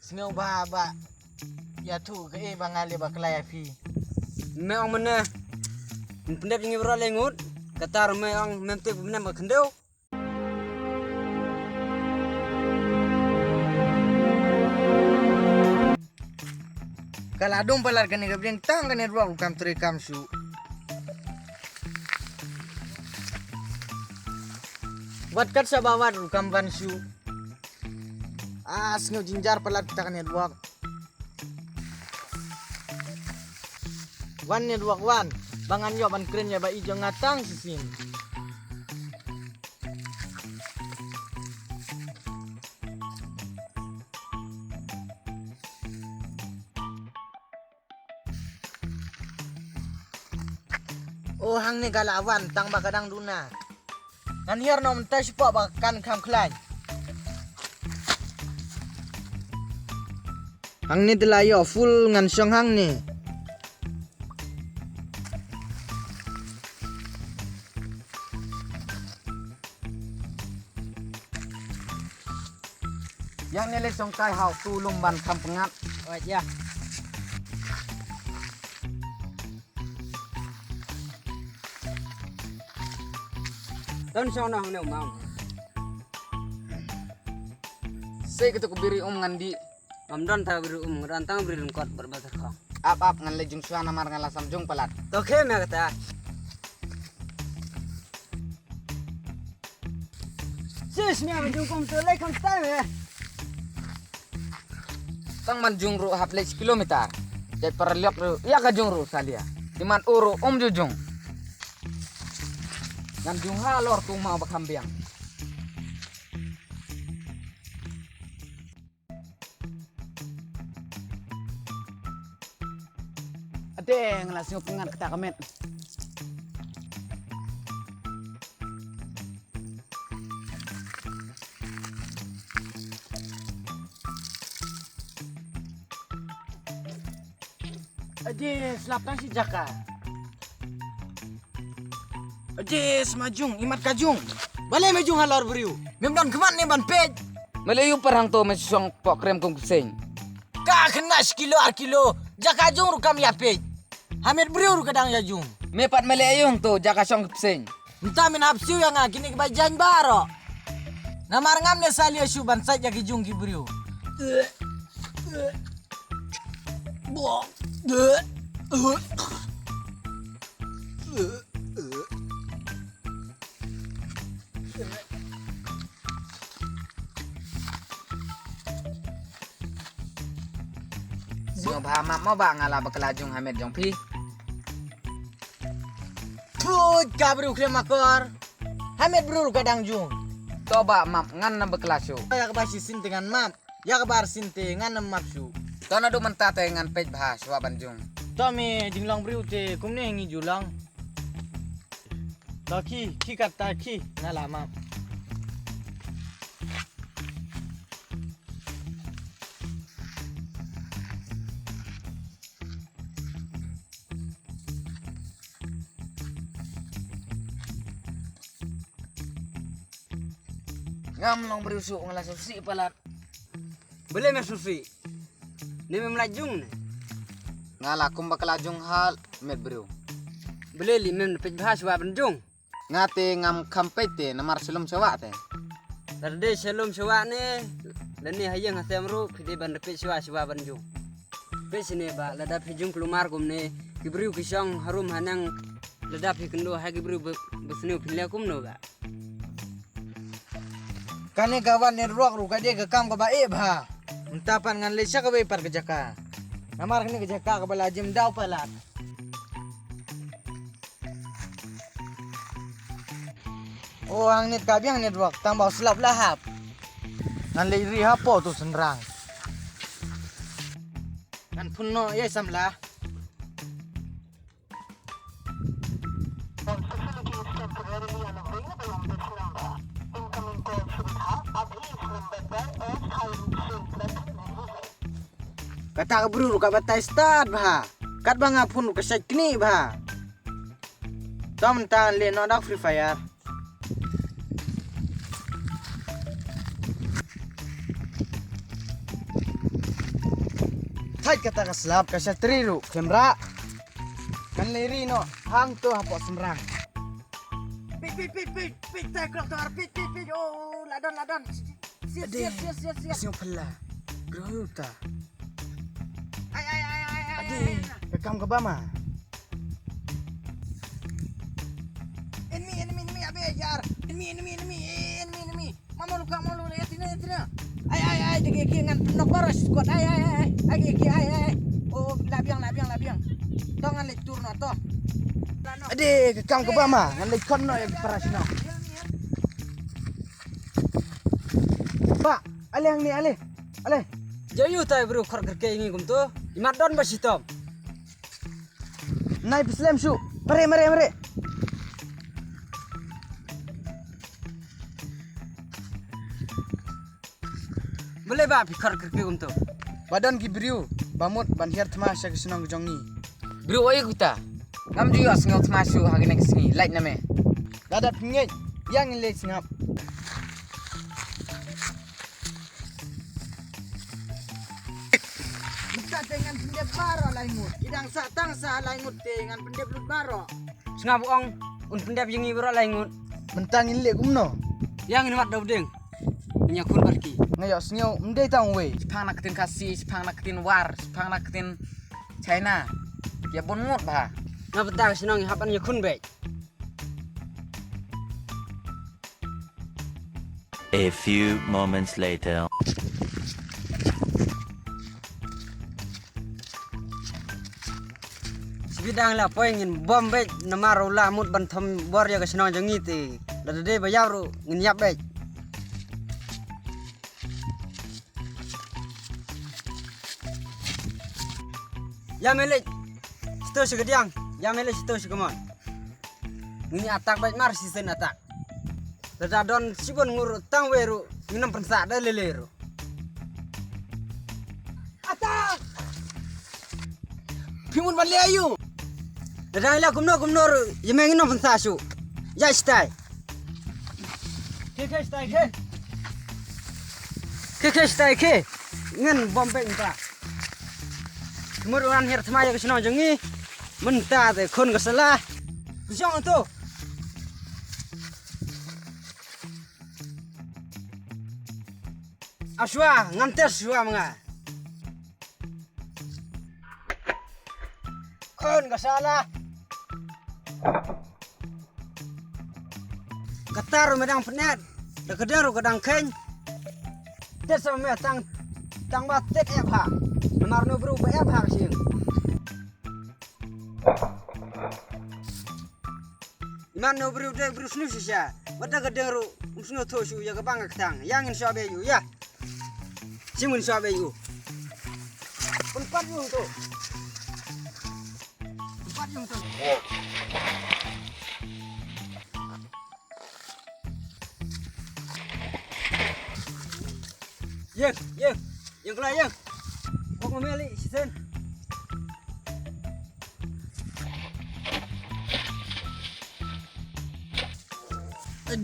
Snow ba ya tu ke bangali baklaya fi. Meong mana pendep yang ibra lengut katar meong memte bina makendeu. Kaladong palar kani gabrieng tang kani ruang kam tri kam su. Wat kat sa bawat kam ban su. Snow jinjar palar kita kani ruang. Wan ni ruang wan. Bangan yo ban keren ya ba ijo ngatang sisin. Oh hang ni galawan tang bakadang duna. Nan hier nom tes po bakan kam klai. Hang ni delayo full ngan syong hang ni. Yang nilai song kai hau tulung ban kam pengat. Oh ya. Don sono ne mau. Saya ketuk biri ngandi. Amdon ta biri rantang biri kot berbatar kau. Ap ngan lejung suana mar ngan lasam jung pelat. Toke me kata. Sis me am jung kom tu lek kam style me. Tang man jung ru hap lech kilometer. Jai perliok ru ya ka jung ru salia. Diman uru jujung. Ngan jung halor tu mau bakambiang. Ade ngelasio pengat kita kamet. Aje selapang si jaka. Aje semajung imat kajung. Balai majung halor beriu. Memdan keman ni ban pej. Melayu perang tu mesong pok krem kong kusing. Ka kena sekilo kilo. Jaka jung ru kam ya pej. Hamid beriu ru kadang ya jung. Mepat melayung tu jaka song kusing. Entah min hapsiu yang kini kebajan baro. Namar ngam ne salia syuban saja ki jung ki beriu. Bo. Sing bahama mau ba ngala bakelajung Hamid jong pi. Put kabru krem makor. Hamid beriu kadang jung. Toba map ngan na bekelasyo. Ya kabasi sintingan map. Ya kabar sintingan map su. Tona do mentate ngan pej bahas wa banjung. Tami jinglang beriu te kumne hengi julang. Taki kata ki ngalama. Ngam long berusuk ngalas susi palat. Boleh me susi. Ni me melajung ne. Ngala kum bakalajung hal med beriu. Boleh li mem pej bahas wa banjung. Ngate ngam kampete namar selum sewak te. Terde shalom syawa ne. Lani hayang hatem ru pide ban pej syawa banjung. Pej sini ba lada pejung kelumar kum ne. Gibriu kisang harum hanang lada pekendo ha gibriu besnu pilya kum no ba. Kane kawan ni ruak ru kade ke kam ka bae ba. Entapan ngan lesya ka par ke jaka. Namar kini ke jaka ka balajim daw palat. Oh hang nit kabi hang nit ruak tambah selap lahap. Ngan le ri hapo tu senrang. Kan punno ye samlah. Kata ka bro ka batay start ba. Kat ba nga pun ka sa kini ba. Tom tan le no dak free fire. Hai kata keselap kasih teriru kamera. Kan liri no hang tu apa semrang. Pit tak kelak tu pit. Oh ladon. Siap. Siap pula. Bro ta. Ai. Ade, rekam ke bama. Enemy abe jar. Enemy. Mau lu lihat ini. Ai degi ngan nok baros kuat. Ai. Oh labiang. Tangan le turno to. Ade, rekam ke bama. Ngan le kon no ya parasino. Pak, alih ni. Jayu tay bro khor kerke ini gum tu. Imat don basitom. Nai bislam su. Mare. Boleh ba khor kerke gum tu. Badan gibriu, bamut banhiar thma sya kisnong jongi. Bro oi guta. Ngam ju asngau tmashu hagine kisni like name. Dadat ngej yang le singap. Kita dengan pendep baro laingut. Idang satang sa laingut dengan pendep lut baro. Sengap ong un pendap yengi bro laingut. Mentang ile gumno. Yang ini mat daudeng. Nya kun barki. Ngayo sngau mdei tang we. Pang nak ketin kasi, pang nak ketin war, pang nak ketin China. Ya bon ngot ba. Ngap ta sinong hapan nya kun be. A few moments later. Bidang la poingin bombe namaro la mut bantam bor ya kasino jangi ti dade bayaru ngin yap be ya mele sto sigediang ya mele sto sigamon ngini atak baik mar sisen atak dada don sibon ngur tang weru nginam pensa da leleru atak Pimun bali ayu. dada ila gumno yemeng nginam pensa su ya stai ke stai ke stai ke ngen bombe entra kemudian her thmaya kesno jangi menta te khon kasala bisong tu aswa ngantes aswa mga khon kasala katar medang penet dekedang kadang keng tes sama tang batet ya ha Marno bro ba ya sing. Marno bro de bro snu sha. Wada ga dero snu to shu ya ga bang ka tang. Yang in sha be yu ya. Simun sha be yu. Pun pat yu to. Pat yu to. Yang kelah yang. Kok memeli sisen.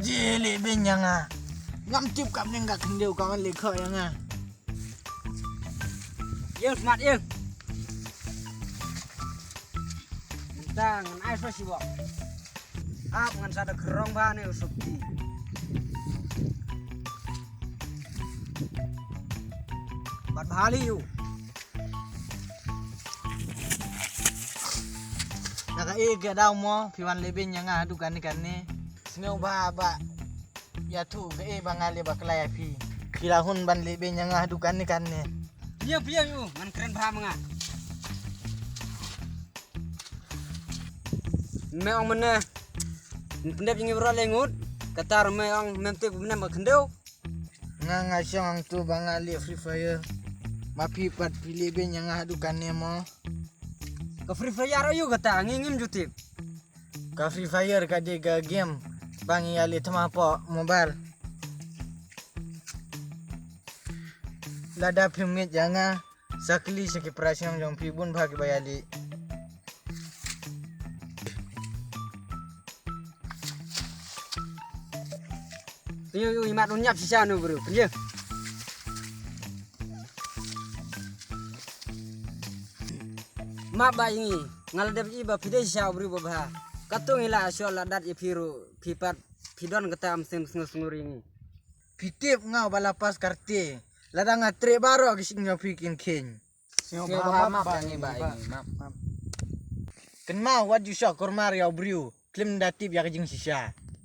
Jeli benyanga. Ngam tip kam ning gak kendeu kawan le kho yang Yang smart yang. Tang ai so si bo. Ap ngan sada kerong ba ne usukti. Bat bahali yu. Naka ga daw mo piwan lebe nyanga adu kan ni. Sneu ba ya tu ga bangale baklaya pi. Kilahun ban lebe nyanga adu kan ni. Piang yu ngan keren ba mga. Meong mana pendep jingi bro lengut katar meong memte benem kendeu Nga syang tu bangale Free Fire. Mapi pat pilih be nyanga adu kan mo. ke free fire yu kata ngingim jutip Ka Free Fire ka de ga game. Bangi ali tama po mobile. Lada pimit janga sakli saki prasam jong pibun bagi bayali. yu imat nyap sisa nu bro pinjeng Ma ba ini ngaladap iba pide sya bri ba. Katung ila asyo ladat ipiru pipat pidon ketam senguring. Pitip ngau balapas karte. Ladang atre baro kising nyo pikin king. Sio ba map ini ba ini map. Ken mau wad you shot kormar ya briu. Klim datip ya kajing sisa.